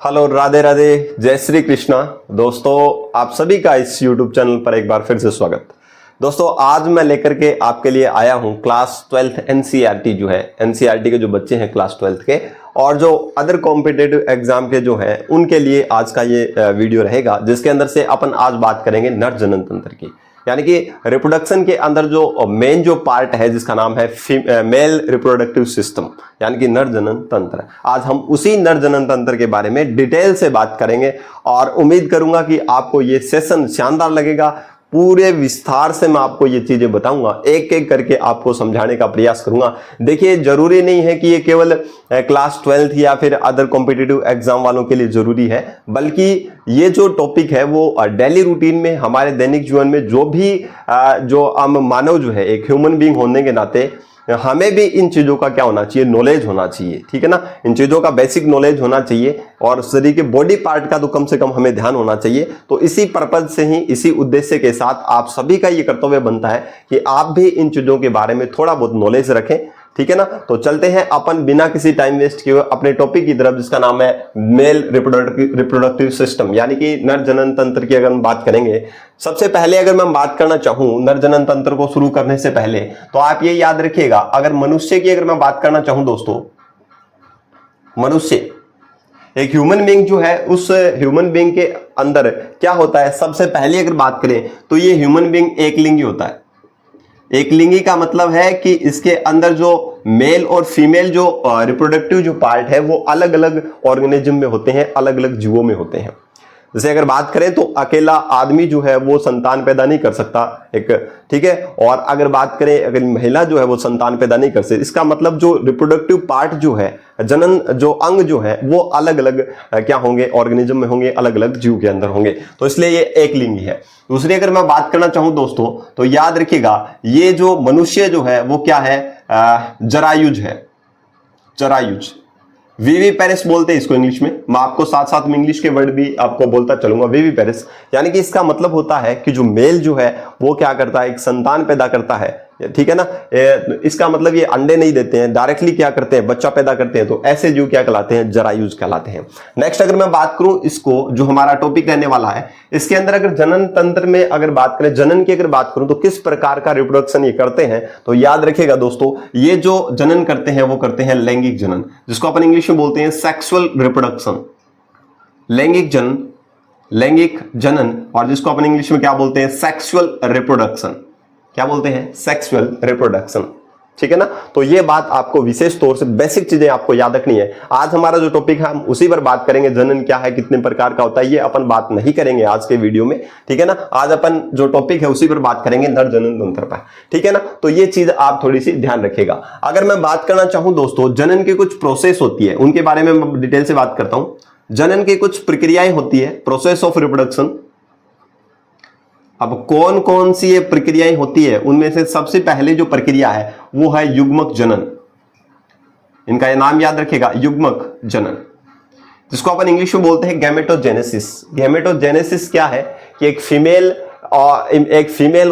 Hello, Radhe Radhe, जय श्री कृष्णा। दोस्तों, आप सभी का इस YouTube चैनल पर एक बार फिर से स्वागत। दोस्तों, आज मैं लेकर के आपके लिए आया हूं क्लास 12th NCERT जो है, NCERT के जो बच्चे हैं क्लास 12th के और जो अदर कॉम्पिटेटिव एग्जाम के जो हैं उनके लिए आज का ये वीडियो रहेगा, जिसके अंदर से अपन आज बात करेंगे नर जनन तंत्र की। यानी कि रिप्रोडक्शन के अंदर जो मेन जो पार्ट है जिसका नाम है मेल रिप्रोडक्टिव सिस्टम, यानी कि नर जनन तंत्र। आज हम उसी नर जनन तंत्र के बारे में डिटेल से बात करेंगे और उम्मीद करूंगा कि आपको ये सेशन शानदार लगेगा। पूरे विस्तार से मैं आपको ये चीजें बताऊंगा, एक एक करके आपको समझाने का प्रयास करूंगा। देखिए, जरूरी नहीं है कि ये केवल क्लास 12th या फिर अदर कॉम्पिटिटिव एग्जाम वालों के लिए जरूरी है, बल्कि ये जो टॉपिक है वो डेली रूटीन में हमारे दैनिक जीवन में जो हम मानव जो है, एक ह्यूमन बीइंग होने के नाते हमें भी इन चीजों का क्या होना चाहिए, नॉलेज होना चाहिए। ठीक है ना, इन चीजों का बेसिक नॉलेज होना चाहिए और शरीर के बॉडी पार्ट का तो कम से कम हमें ध्यान होना चाहिए। तो इसी पर्पज से ही, इसी उद्देश्य के साथ आप सभी का ये कर्तव्य बनता है कि आप भी इन चीजों के बारे में थोड़ा बहुत नॉलेज रखें। ठीक है ना, तो चलते हैं अपन बिना किसी टाइम वेस्ट किए अपने टॉपिक की तरफ, जिसका नाम है मेल रिप्रोडक्टिव सिस्टम, यानी कि नर जनन तंत्र की अगर हम बात करेंगे। सबसे पहले अगर मैं बात करना चाहूं नर जनन तंत्र को शुरू करने से पहले, तो आप ये याद रखिएगा, अगर मनुष्य की अगर मैं बात करना चाहूं दोस्तों, मनुष्य एक ह्यूमन बीइंग जो है, उस ह्यूमन बीइंग के अंदर क्या होता है, सबसे पहले अगर बात करें तो ये ह्यूमन बीइंग एक लिंगी होता है। एक लिंगी का मतलब है कि इसके अंदर जो मेल और फीमेल जो रिप्रोडक्टिव जो पार्ट है वो अलग अलग ऑर्गेनिज्म में होते हैं, अलग अलग जीवों में होते हैं। जैसे अगर बात करें तो अकेला आदमी जो है वो संतान पैदा नहीं कर सकता, एक ठीक है। और अगर बात करें अगर महिला जो है वो संतान पैदा नहीं कर सकती, इसका मतलब जो रिप्रोडक्टिव पार्ट जो है, जनन जो अंग जो है वो अलग अलग क्या होंगे, ऑर्गेनिज्म में होंगे, अलग अलग जीव के अंदर होंगे। तो इसलिए ये एक लिंगी है। दूसरी अगर मैं बात करना चाहूं दोस्तों, तो याद रखिएगा, ये जो मनुष्य जो है वो क्या है, जरायुज है। जरायुज, वीवी पेरिस बोलते हैं इसको इंग्लिश में। मैं आपको साथ साथ में इंग्लिश के वर्ड भी आपको बोलता चलूंगा, वीवी पेरिस। यानी कि इसका मतलब होता है कि जो मेल जो है वो क्या करता है, एक संतान पैदा करता है। ठीक है ना, इसका मतलब ये अंडे नहीं देते हैं, डायरेक्टली क्या करते हैं, बच्चा पैदा करते हैं। तो ऐसे जीव क्या कहलाते हैं, जरायुज कहलाते हैं। नेक्स्ट अगर मैं बात करूं, इसको जो हमारा टॉपिक रहने वाला है, इसके अंदर अगर जनन तंत्र में अगर बात करें, जनन की अगर बात करूं तो किस प्रकार का रिप्रोडक्शन ये करते हैं, तो याद रखिएगा दोस्तों, ये जो जनन करते हैं वो करते हैं लैंगिक जनन, जिसको अपन इंग्लिश में बोलते हैं सेक्सुअल रिप्रोडक्शन। लैंगिक जनन, लैंगिक जनन, और जिसको अपन इंग्लिश में क्या बोलते हैं, सेक्सुअल रिप्रोडक्शन। क्या बोलते हैं, सेक्सुअल रिप्रोडक्शन। ठीक है ना, तो ये बात आपको विशेष तौर से बेसिक चीजें आपको याद रखनी है। आज हमारा जो टॉपिक है हम उसी पर बात करेंगे, जनन क्या है, कितने प्रकार का होता है, ये अपन बात नहीं करेंगे आज के वीडियो में। ठीक है ना, आज अपन जो टॉपिक है उसी पर बात करेंगे, नर जनन तंत्र पर। ठीक है ना, तो ये चीज आप थोड़ी सी ध्यान रखिएगा। अगर मैं बात करना चाहूं दोस्तों, जनन की कुछ प्रोसेस होती है, उनके बारे में मैं डिटेल से बात करता हूं। जनन की कुछ प्रक्रियाएं होती है, प्रोसेस ऑफ रिप्रोडक्शन। अब कौन कौन सी ये प्रक्रियाएं होती है, उनमें से सबसे पहले जो प्रक्रिया है वो है युग्मक जनन। इनका ये नाम याद रखिएगा, युग्मक जनन, जिसको अपन इंग्लिश में बोलते हैं गैमेटोजेनेसिस। गैमेटोजेनेसिस क्या है कि एक फीमेल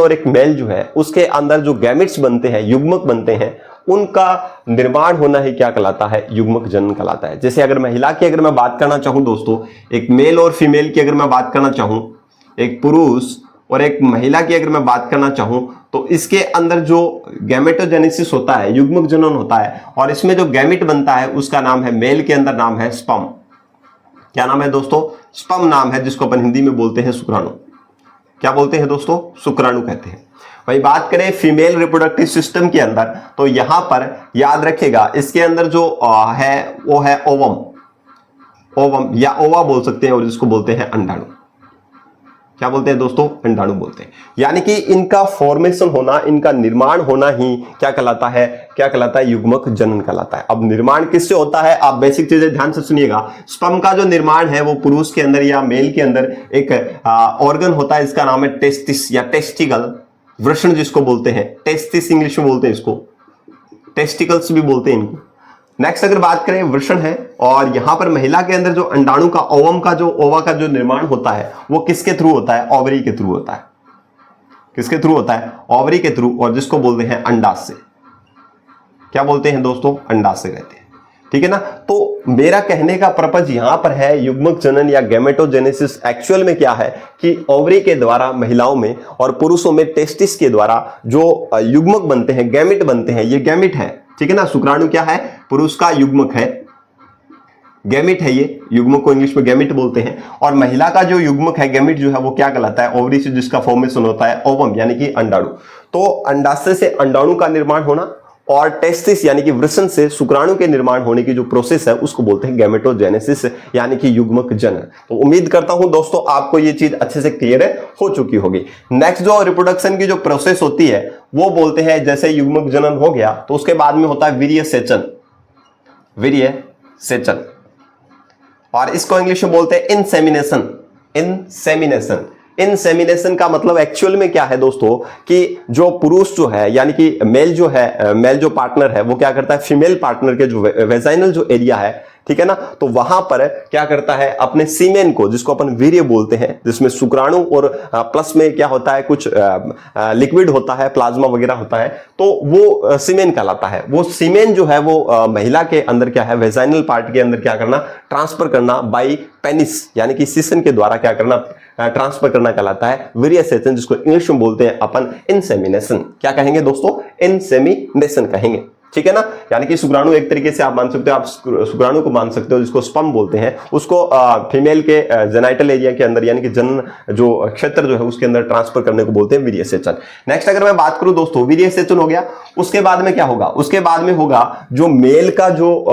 और एक मेल जो है उसके अंदर जो गैमेट्स बनते हैं, युग्मक बनते हैं, उनका निर्माण होना ही क्या कहलाता है, युग्मक जनन कहलाता है। जैसे अगर महिला की अगर मैं बात करना चाहूं दोस्तों, एक मेल और फीमेल की अगर मैं बात करना चाहूं, एक पुरुष और एक महिला की अगर मैं बात करना चाहूं, तो इसके अंदर जो गैमेटोजेनेसिस होता है, युग्मक जनन होता है, और इसमें जो गैमेट बनता है उसका नाम है, मेल के अंदर नाम है स्पर्म। क्या नाम है दोस्तों, स्पर्म नाम है, जिसको अपन हिंदी में बोलते हैं शुक्राणु। क्या बोलते हैं दोस्तों, शुक्राणु कहते हैं। वही बात करें फीमेल रिप्रोडक्टिव सिस्टम के अंदर, तो यहां पर याद रखेगा, इसके अंदर जो है वो है ओवम। ओवम या ओवा बोल सकते हैं, और जिसको बोलते हैं अंडाणु। क्या बोलते हैं दोस्तों, अंडाणु बोलते हैं। यानी कि इनका फॉर्मेशन होना, इनका निर्माण होना ही क्या कहलाता है, क्या कहलाता है, युग्मक जनन कहलाता है। अब निर्माण किससे होता है, आप बेसिक चीजें ध्यान से सुनिएगा। स्पर्म का जो निर्माण है वो पुरुष के अंदर या मेल के अंदर एक ऑर्गन होता है, इसका नाम है टेस्टिस या टेस्टिकल, वृषण जिसको बोलते हैं। टेस्टिस इंग्लिश में बोलते हैं इसको, टेस्टिकल्स भी बोलते हैं इनको। नेक्स्ट अगर बात करें, वृषण है, और यहां पर महिला के अंदर जो अंडाणु का, ओवम का जो, ओवा का जो निर्माण होता है वो किसके थ्रू होता है, ओवरी के थ्रू होता है। किसके थ्रू होता है, ओवरी के थ्रू, और जिसको बोलते हैं अंडाशय। क्या बोलते हैं दोस्तों, अंडाशय कहते हैं। ठीक है ना। तो मेरा कहने का पर्पज यहां पर है युग्मक जनन या गैमेटोजेनेसिस एक्चुअल में क्या है कि ओवरी के द्वारा महिलाओं में और पुरुषों में टेस्टिस के द्वारा जो युग्मक बनते हैं, गैमेट बनते हैं, ये गैमेट है, ठीक है ना। शुक्राणु क्या है, पुरुष का युग्मक है, गैमेट है ये, युग्मक को इंग्लिश में गैमेट बोलते हैं। और महिला का जो युग्मक है, गैमेट जो है वो क्या कहलाता है, ओवरी से जिसका फॉर्मेशन होता है ओवम यानी कि अंडाणु। तो अंडाशय से अंडाणु का निर्माण होना और टेस्टिस यानी कि वृषण से शुक्राणु के निर्माण होने की जो प्रोसेस है उसको बोलते हैं गैमेटोजेनेसिस यानी कि युग्मक जनन। तो उम्मीद करता हूं दोस्तों आपको ये चीज अच्छे से क्लियर हो चुकी होगी। नेक्स्ट जो रिप्रोडक्शन की जो प्रोसेस होती है वो बोलते हैं, जैसे युग्मक जनन हो गया तो उसके बाद में होता है वीर्य सेचन, वीर्य सेचन, और इसको इंग्लिश में बोलते हैं इंसेमिनेशन। इंसेमिनेशन, इंसेमिनेशन का मतलब एक्चुअल में क्या है दोस्तों कि जो पुरुष जो है यानी कि मेल जो है, मेल जो पार्टनर है वो क्या करता है, फीमेल पार्टनर के जो वेजाइनल जो एरिया है, ठीक है ना, तो वहां पर क्या करता है, अपने सीमेन को, जिसको अपन वीर्य बोलते हैं, जिसमें शुक्राणु और प्लस में क्या होता है, कुछ लिक्विड होता है, प्लाज्मा वगैरह होता है, तो वो सीमेन कहलाता है। वो सीमेन जो है वो महिला के अंदर क्या है, वेजाइनल पार्ट के अंदर क्या करना, ट्रांसफर करना बाई पेनिस यानी कि सीसन के द्वारा क्या करना, ट्रांसफर करना कहलाता है वीर्य सेचन, जिसको इंग्लिश में बोलते हैं अपन इंसेमिनेशन। क्या कहेंगे दोस्तों, इंसेमिनेशन कहेंगे, ठीक है ना। यानी कि शुक्राणु एक तरीके से आप मान सकते हो, आप शुक्राणु को मान सकते हो, जिसको स्पर्म बोलते हैं, उसको फीमेल के जेनाइटल एरिया के अंदर यानी कि जनन जो क्षेत्र जो है उसके अंदर ट्रांसफर करने को बोलते हैं वीर्य सेचन। नेक्स्ट अगर मैं बात करूं दोस्तों, वीर्य सेचन हो गया, उसके बाद में क्या होगा, उसके बाद में होगा जो मेल का जो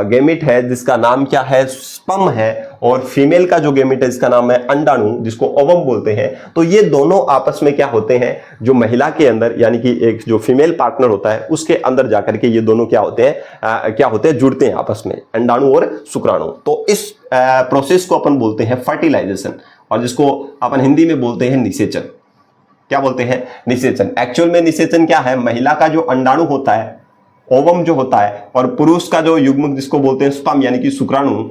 गैमेट है जिसका नाम क्या है, स्पर्म है, और फीमेल का जो गैमेट है जिसका नाम है अंडाणु, जिसको ओवम बोलते हैं। तो ये दोनों आपस में क्या होते हैं, जो महिला के अंदर यानी कि एक जो फीमेल पार्टनर होता है उसके अंदर जाकर के ये दोनों क्या होते हैं, जुड़ते हैं आपस में, अंडाणु और शुक्राणु। तो इस प्रोसेस को अपन बोलते हैं फर्टिलाइजेशन, और जिसको अपन हिंदी में बोलते हैं निषेचन। क्या बोलते हैं, निषेचन। एक्चुअल में निषेचन क्या है, महिला का जो अंडाणु होता है, ओवम जो होता है, और पुरुष का जो युग्मक जिसको बोलते हैं स्पर्म यानी कि शुक्राणु,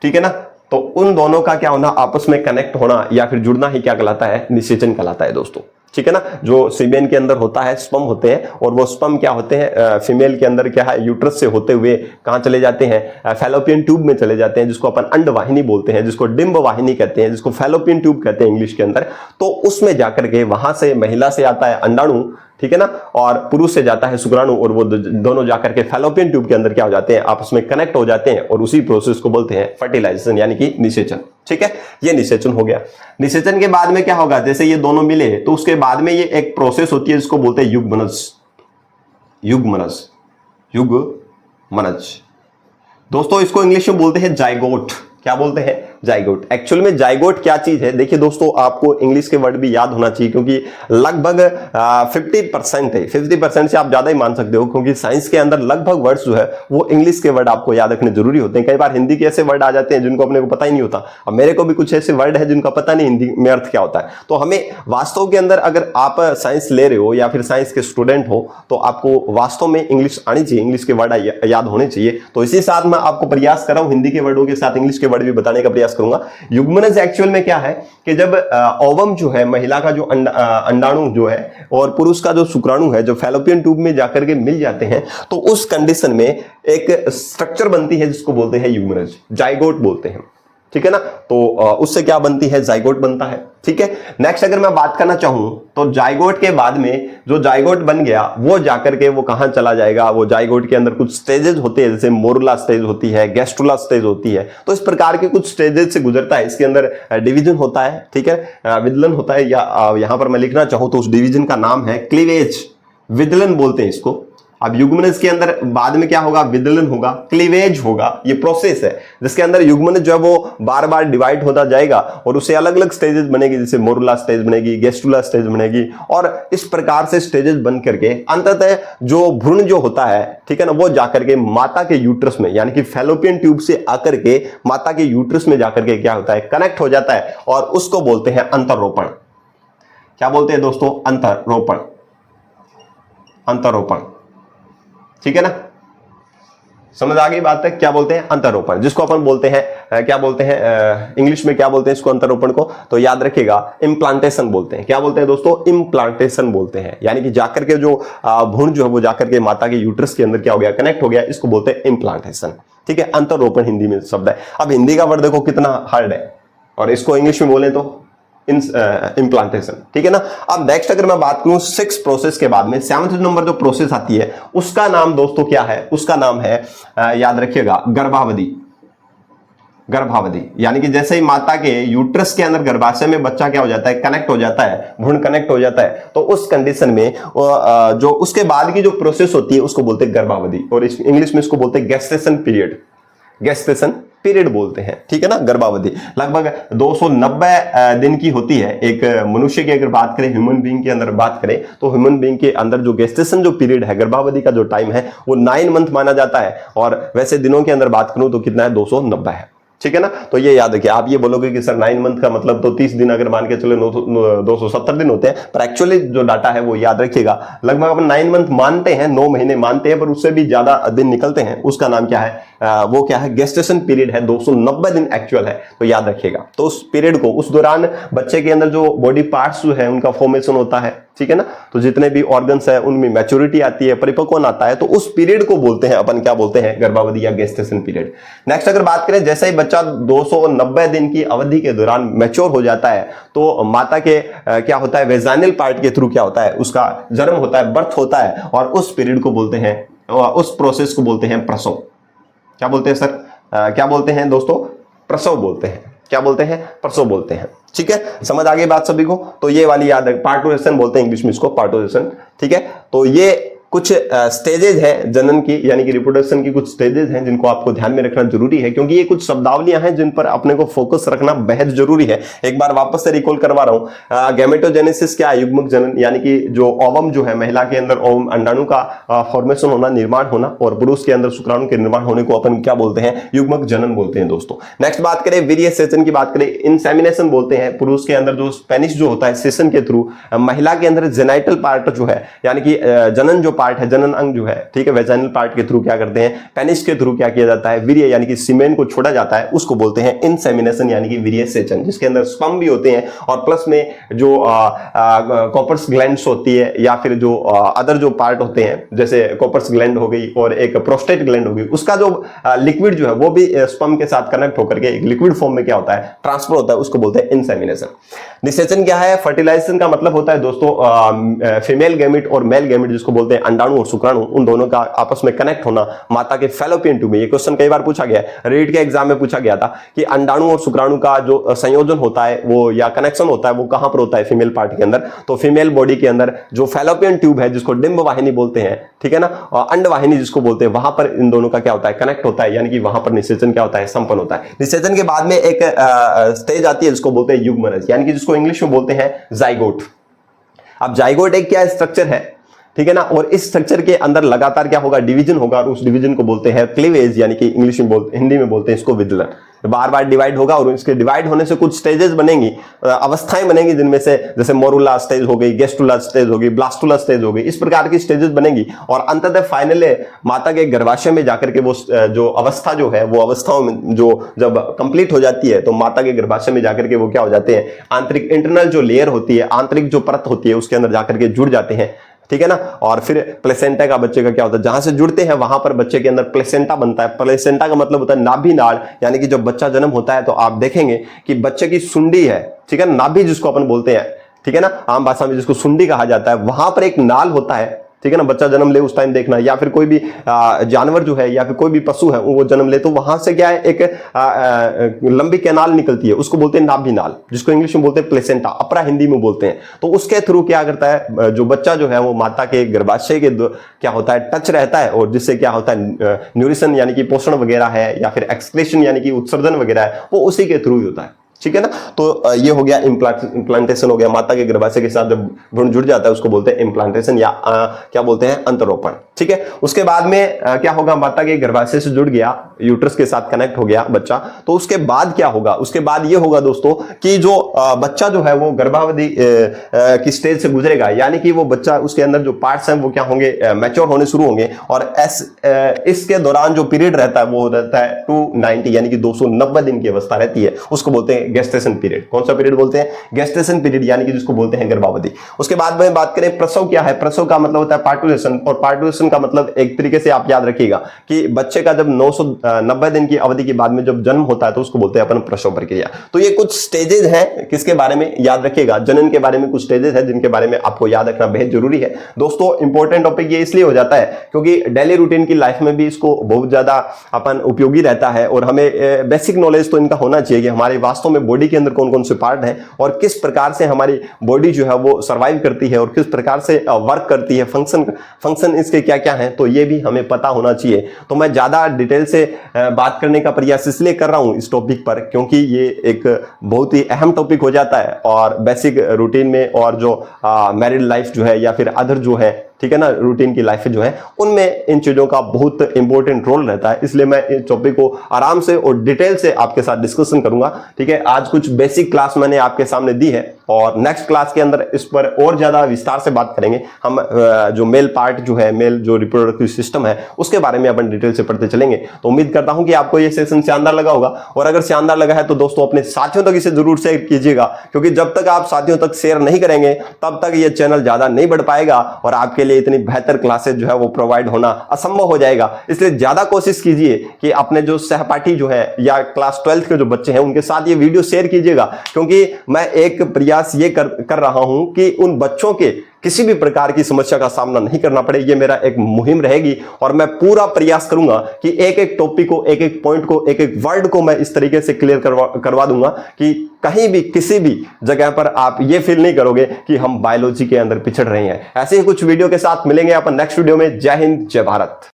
ठीक है ना, तो उन दोनों का क्या होना, आपस में कनेक्ट होना या फिर जुड़ना ही क्या कहलाता है, निषेचन कहलाता है दोस्तों, ठीक है ना। जो सीमेन के अंदर होता है स्पर्म होते हैं, और वो स्पर्म क्या होते हैं, फीमेल के अंदर क्या है, यूट्रस से होते हुए कहां चले जाते हैं, फैलोपियन ट्यूब में चले जाते हैं, जिसको अपन अंडवाहिनी बोलते हैं, जिसको डिंब वाहिनी कहते हैं, जिसको फैलोपियन ट्यूब कहते हैं इंग्लिश के अंदर। तो उसमें जाकर के वहां से महिला से आता है अंडाणु, ठीक है ना, और पुरुष से जाता है शुक्राणु, और वो दोनों जाकर के फैलोपियन ट्यूब के अंदर क्या हो जाते हैं, आपस में कनेक्ट हो जाते हैं, और उसी प्रोसेस को बोलते हैं फर्टिलाइजेशन यानी कि निषेचन, ठीक है। ये निषेचन हो गया। निषेचन के बाद में क्या होगा, जैसे ये दोनों मिले तो उसके बाद में ये एक प्रोसेस होती है जिसको बोलते हैं युग्मनज। युग्मनज, युग्मनज दोस्तों, इसको इंग्लिश में बोलते हैं जाइगोट। क्या बोलते हैं, जाइगोट। एक्चुअल में जाइगोट क्या चीज है, देखिए दोस्तों आपको इंग्लिश के वर्ड भी याद होना चाहिए, क्योंकि लगभग 50% है, 50% से आप ज्यादा ही मान सकते हो, क्योंकि साइंस के अंदर लगभग वर्ड्स जो है वो इंग्लिश के वर्ड आपको याद रखने जरूरी होते हैं। कई बार हिंदी के ऐसे वर्ड आ जाते हैं जिनको अपने को पता ही नहीं होता, और मेरे को भी कुछ ऐसे वर्ड है जिनका पता नहीं हिंदी में अर्थ क्या होता है। तो हमें वास्तव के अंदर, अगर आप साइंस ले रहे हो या फिर साइंस के स्टूडेंट हो, तो आपको वास्तव में इंग्लिश आनी चाहिए, इंग्लिश के वर्ड याद होने चाहिए। तो इसी साथ मैं आपको प्रयास कर रहा हूं हिंदी के वर्डों के साथ इंग्लिश के वर्ड भी बताने का प्रयास करूंगा। युग्मनज एक्चुअल में क्या है कि जब ओवम जो है, महिला का जो अंडाणु जो है, और पुरुष का जो शुक्राणु है, जो फैलोपियन ट्यूब में जाकर के मिल जाते हैं, तो उस कंडीशन में एक स्ट्रक्चर बनती है जिसको बोलते हैं युग्मनज, जाइगोट बोलते हैं, ठीक है ना। तो उससे क्या बनती है, जाइगोट बनता है, ठीक है। नेक्स्ट अगर मैं बात करना चाहूं तो जाइगोट के बाद में जो जाइगोट बन गया वो जाकर के वो कहां चला जाएगा, वो जाइगोट के अंदर कुछ स्टेजेस होते हैं, जैसे मोरुला स्टेज होती है, गैस्ट्रुला स्टेज होती है। तो इस प्रकार के कुछ स्टेजेस से गुजरता है, इसके अंदर डिवीजन होता है, ठीक है, विदलन होता है, या यहां पर मैं लिखना चाहूं तो उस डिवीजन का नाम है क्लीवेज, विदलन बोलते हैं इसको। अब युग्मनज के अंदर बाद में क्या होगा, विदलन होगा, क्लीवेज होगा। ये प्रोसेस है जिसके अंदर युग्मनज जो है वो बार बार डिवाइड होता जाएगा, और उससे अलग अलग स्टेजेस बनेगी, जैसे मोरुला स्टेज बनेगी, गैस्ट्रुला स्टेज बनेगी, और इस प्रकार से स्टेजेस बन करके अंततः जो भ्रूण जो होता है, ठीक है ना, वो जाकर के माता के यूट्रस में यानी कि फैलोपियन ट्यूब से आकर के माता के यूट्रस में जाकर के क्या होता है, कनेक्ट हो जाता है, और उसको बोलते हैं अंतरोपण। क्या बोलते हैं दोस्तों, अंतरोपण, अंतरोपण, ठीक है ना। समझ आ गई बात है? क्या बोलते हैं? अंतरोपण, जिसको अपन बोलते हैं क्या बोलते हैं इंग्लिश में क्या बोलते हैं इसको अंतरोपण को? तो याद रखिएगा इम्प्लांटेशन बोलते हैं। क्या बोलते हैं दोस्तों? इम्प्लांटेशन बोलते हैं। यानी कि जाकर के जो भ्रूण जो है वो जाकर के माता के यूट्रस के अंदर क्या हो गया? कनेक्ट हो गया, इसको बोलते हैं इम्प्लांटेशन। ठीक है, अंतरोपण हिंदी में शब्द है। अब हिंदी का वर्ड देखो कितना हार्ड है, और इसको इंग्लिश में बोले तो इम्प्लांटेशन। ठीक है ना। अब नेक्स्ट अगर मैं बात करूं 6 प्रोसेस के बाद में 7th नंबर जो प्रोसेस आती है उसका नाम दोस्तों क्या है? उसका नाम है याद रखिएगा गर्भावधि। गर्भावधि यानी कि जैसे ही माता के यूट्रस के अंदर गर्भाशय में बच्चा क्या हो जाता है? कनेक्ट हो जाता है, भ्रूण कनेक्ट हो जाता है, तो उस कंडीशन में जो उसके बाद की जो प्रोसेस होती है उसको बोलते हैं गर्भावधि, और इंग्लिश में इसको बोलते हैं गेस्टेशन पीरियड। गेस्टेशन पीरियड बोलते हैं। ठीक है ना। गर्भावधि लगभग 290 दिन की होती है। एक मनुष्य की अगर बात करें, ह्यूमन बीइंग के अंदर बात करें, तो ह्यूमन बीइंग के अंदर जो गेस्टेशन जो पीरियड है, गर्भावधि का जो टाइम है वो 9 मंथ माना जाता है, और वैसे दिनों के अंदर बात करूं तो कितना है? 290 है। ठीक है ना। तो ये याद रखिए। आप ये बोलोगे कि सर 9 मंथ का मतलब तो 30 दिन अगर मान के चले 270 दिन होते हैं, पर एक्चुअली जो डाटा है वो याद रखिएगा लगभग अपन 9 मंथ मानते हैं, 9 महीने मानते हैं, पर उससे भी ज्यादा दिन निकलते हैं। उसका नाम क्या है? वो क्या है? गेस्टेशन पीरियड है। 290 दिन एक्चुअल है, तो याद रखिएगा। तो उस पीरियड को, उस दौरान बच्चे के अंदर जो बॉडी पार्ट्स जो है उनका फॉर्मेशन होता है। ठीक है ना। तो जितने भी ऑर्गन्स है उनमें मैच्योरिटी आती है, परिपक्वन आता है, तो उस पीरियड को बोलते हैं अपन क्या बोलते हैं? गर्भावधि या गेस्टेशन पीरियड। नेक्स्ट अगर बात करें, जैसे ही बच्चा 290 दिन की अवधि के दौरान मैच्योर हो जाता है, तो माता के क्या होता है? वेजाइनल पार्ट के थ्रू क्या होता है? उसका जन्म होता है, बर्थ होता है, और उस पीरियड को बोलते हैं, उस प्रोसेस को बोलते हैं प्रसव। क्या बोलते हैं सर? क्या बोलते हैं दोस्तों? प्रसव बोलते हैं। क्या बोलते हैं? प्रसव बोलते हैं। ठीक है, समझ आ गई बात सभी को? तो ये वाली याद है, पार्टुरेशन बोलते हैं इंग्लिश में इसको, पार्टुरेशन। ठीक है, तो ये कुछ स्टेजेज हैं जनन की, यानी कि रिप्रोडक्शन की कुछ स्टेजेज हैं जिनको आपको ध्यान में रखना जरूरी है, क्योंकि ये कुछ शब्दावलियां हैं जिन पर अपने को फोकस रखना बेहद जरूरी है। एक बार वापस से रिकॉल करवा रहा हूं। गैमेटोजेनेसिस क्या है? युग्मक जनन, यानी कि जो ओवम जो है, महिला के अंदर ओवम अंडाणु का फॉर्मेशन होना, निर्माण होना, और पुरुष के अंदर शुक्राणु के निर्माण होने को अपन क्या बोलते हैं? युग्मक जनन बोलते हैं दोस्तों। नेक्स्ट बात करें वीर्य सेचन की बात करें, इंसेमिनेशन बोलते हैं। पुरुष के अंदर जो पेनिस जो होता है सेशन के थ्रू, महिला के अंदर जेनाइटल पार्ट जो है, यानी कि जनन जो पार्ट है, जनन अंग जो है, ठीक है, वेजाइनल पार्ट के थ्रू क्या करते हैं? पेनिस के थ्रू क्या किया जाता है? वीर्य यानी कि सीमेन को छोड़ा जाता है, उसको बोलते हैं इंसेमिनेशन यानी कि वीर्य सेचन, जिसके अंदर स्पर्म भी होते हैं, और प्लस में जो कॉपर्स ग्लैंड्स होती है, या फिर जो अदर जो पार्ट होते हैं, जैसे कॉपर्स ग्लैंड हो गई और एक प्रोस्टेट ग्लैंड हो गई, उसका जो लिक्विड जो है वो भी स्पर्म के साथ कनेक्ट होकर के एक लिक्विड फॉर्म में क्या होता है? ट्रांसफर होता है, उसको बोलते हैं इंसेमिनेशन। निषेचन क्या है? फर्टिलाइजेशन का मतलब होता है दोस्तों फीमेल गैमेट और मेल गैमेट, जिसको बोलते हैं अंडाणु और शुक्राणु, उन दोनों का आपस में कनेक्ट होना माता के फैलोपियन ट्यूब में। ये क्वेश्चन कई बार पूछा गया है, रीट के एग्जाम में पूछा गया था कि अंडाणु और शुक्राणु का जो संयोजन होता है वो, या कनेक्शन होता है, वो कहां पर होता है? फीमेल पार्ट के अंदर। तो फीमेल बॉडी के अंदर जो फैलोपियन ट्यूब है, जिसको डिंब वाहिनी बोलते हैं, ठीक है ना, और अंड वाहिनी जिसको बोलते हैं, वहां पर इन दोनों का क्या होता है? कनेक्ट होता है, यानी कि वहां पर निषेचन क्या होता है? संपन्न होता है। निषेचन के बाद में एक स्टेज आती है जिसको बोलते हैं युग्मनज, यानी कि जिसको इंग्लिश में बोलते हैं जाइगोट। अब जाइगोट एक क्या स्ट्रक्चर है, ठीक है ना, और इस स्ट्रक्चर के अंदर लगातार क्या होगा? डिवीजन होगा, और उस डिवीजन को बोलते हैं क्लीवेज, यानी कि इंग्लिश में हिंदी में बोलते हैं इसको विदलन। बार बार डिवाइड होगा, और इसके डिवाइड होने से कुछ स्टेजेस बनेंगी, अवस्थाएं बनेंगी, जिनमें से जैसे मोरुला स्टेज हो गई, गेस्टुला स्टेज हो गई, ब्लास्टुला स्टेज हो गई, इस प्रकार की स्टेजेस बनेंगी, और अंततः फाइनली माता के गर्भाशय में जाकर के वो जो अवस्था जो है, वो अवस्थाओं में जो जब कंप्लीट हो जाती है, तो माता के गर्भाशय में जाकर के वो क्या हो जाते हैं? आंतरिक इंटरनल जो लेयर होती है, आंतरिक जो परत होती है, उसके अंदर जाकर के जुड़ जाते हैं, ठीक है ना। और फिर प्लेसेंटा का बच्चे का क्या होता है? जहां से जुड़ते हैं वहां पर बच्चे के अंदर प्लेसेंटा बनता है। प्लेसेंटा का मतलब होता है नाभि नाड़, यानी कि जब बच्चा जन्म होता है तो आप देखेंगे कि बच्चे की सुंडी है, ठीक है, नाभि जिसको अपन बोलते हैं, ठीक है ना, आम भाषा में जिसको सुंडी कहा जाता है, वहां पर एक नाल होता है, ठीक है ना। बच्चा जन्म ले उस टाइम देखना, या फिर कोई भी जानवर जो है, या फिर कोई भी पशु है, वो जन्म ले तो वहां से क्या है? एक लंबी कैनाल निकलती है, उसको बोलते हैं नाभि नाल, जिसको इंग्लिश में बोलते हैं प्लेसेंटा, अपरा हिंदी में बोलते हैं। तो उसके थ्रू क्या करता है? जो बच्चा जो है वो माता के गर्भाशय के क्या होता है? टच रहता है, और जिससे क्या होता है? न्यूट्रिशन यानी कि पोषण वगैरह है, या फिर एक्सक्रीशन यानी कि उत्सर्जन वगैरह है, वो उसी के थ्रू ही होता है। ठीक है ना। तो ये हो गया इम्प्लांटेशन हो गया, माता के गर्भाशय के साथ जब भ्रूण जुड़ जाता है उसको बोलते हैं इम्प्लांटेशन या क्या बोलते हैं अंतरोपण, ठीक है। उसके बाद में क्या होगा, माता के गर्भाशय से जुड़ गया, यूट्रस के साथ कनेक्ट हो गया बच्चा, तो उसके बाद क्या होगा, उसके बाद ये होगा दोस्तों कि जो बच्चा जो है वो गर्भावधि की स्टेज से गुजरेगा, यानी कि वो बच्चा उसके अंदर जो पार्ट्स हैं वो क्या होंगे, मैच्योर होने शुरू होंगे। और इसके दौरान जो पीरियड रहता है वो रहता है 290 यानी कि 290 दिन की अवस्था रहती है, उसको बोलते हैं गेस्टेशन पीरियड। कौन सा पीरियड बोलते हैं, गेस्टेशन पीरियड, यानी कि जिसको बोलते हैं गर्भावधि। उसके बाद में बात करें प्रसव क्या है, प्रसव का मतलब होता है पार्टुलेशन, और पार्टुलेशन का मतलब एक तरीके से आप याद रखिएगा कि बच्चे का जब 990 दिन की अवधि के बाद में जब जन्म होता है तो उसको बोलते हैं अपन प्रसव प्रक्रिया। तो ये कुछ स्टेजेस हैं, किसके बारे में याद रखिएगा, जनन के बारे में कुछ स्टेजेस है जिनके बारे में आपको याद रखना बेहद जरूरी है। दोस्तों इंपॉर्टेंट टॉपिक ये इसलिए हो जाता है क्योंकि डेली रूटीन की लाइफ में भी इसको बहुत ज्यादा अपन उपयोगी रहता है, और हमें बेसिक नॉलेज तो इनका होना चाहिए कि हमारे वास्तव में बॉडी के अंदर कौन कौन से पार्ट हैं और किस प्रकार से हमारी बॉडी जो है वो सर्वाइव करती है और किस प्रकार से वर्क करती है, फंक्शन इसके क्या क्या हैं, तो ये भी हमें पता होना चाहिए। तो मैं ज्यादा डिटेल से बात करने का प्रयास इसलिए कर रहा हूं इस टॉपिक पर क्योंकि ये एक बहुत ही अहम टॉपिक हो जाता है, और बेसिक रूटीन में और जो मैरिड लाइफ जो है या फिर अदर जो है, ठीक है ना, रूटीन की लाइफ जो है उनमें इन चीजों का बहुत इंपॉर्टेंट रोल रहता है। इसलिए मैं इस टॉपिक को आराम से और डिटेल से आपके साथ डिस्कशन करूंगा, ठीक है। आज कुछ बेसिक क्लास मैंने आपके सामने दी है और नेक्स्ट क्लास के अंदर इस पर और ज्यादा विस्तार से बात करेंगे हम। जो मेल पार्ट जो है, मेल जो रिप्रोडक्टिव सिस्टम है उसके बारे में अपन डिटेल से पढ़ते चलेंगे। तो उम्मीद करता हूं कि आपको ये सेशन शानदार लगा होगा, और अगर शानदार लगा है तो दोस्तों अपने साथियों तक इसे जरूर शेयर कीजिएगा, क्योंकि जब तक आप साथियों तक शेयर नहीं करेंगे तब तक ये चैनल ज्यादा नहीं बढ़ पाएगा और आपके लिए इतनी बेहतर क्लासेस जो है वो प्रोवाइड होना असंभव हो जाएगा। इसलिए ज्यादा कोशिश कीजिए कि अपने जो सहपाठी जो है या क्लास 12th के जो बच्चे हैं उनके साथ ये वीडियो शेयर कीजिएगा, क्योंकि मैं एक प्रयास ये कर रहा हूं कि उन बच्चों के किसी भी प्रकार की समस्या का सामना नहीं करना पड़े। ये मेरा एक मुहिम रहेगी और मैं पूरा प्रयास करूंगा कि एक एक टॉपिक को, एक एक पॉइंट को, एक एक वर्ड को मैं इस तरीके से क्लियर करवा दूंगा कि कहीं भी किसी भी जगह पर आप ये फील नहीं करोगे कि हम बायोलॉजी के अंदर पिछड़ रहे हैं। ऐसे ही कुछ वीडियो के साथ मिलेंगे अपन नेक्स्ट वीडियो में। जय हिंद, जय भारत।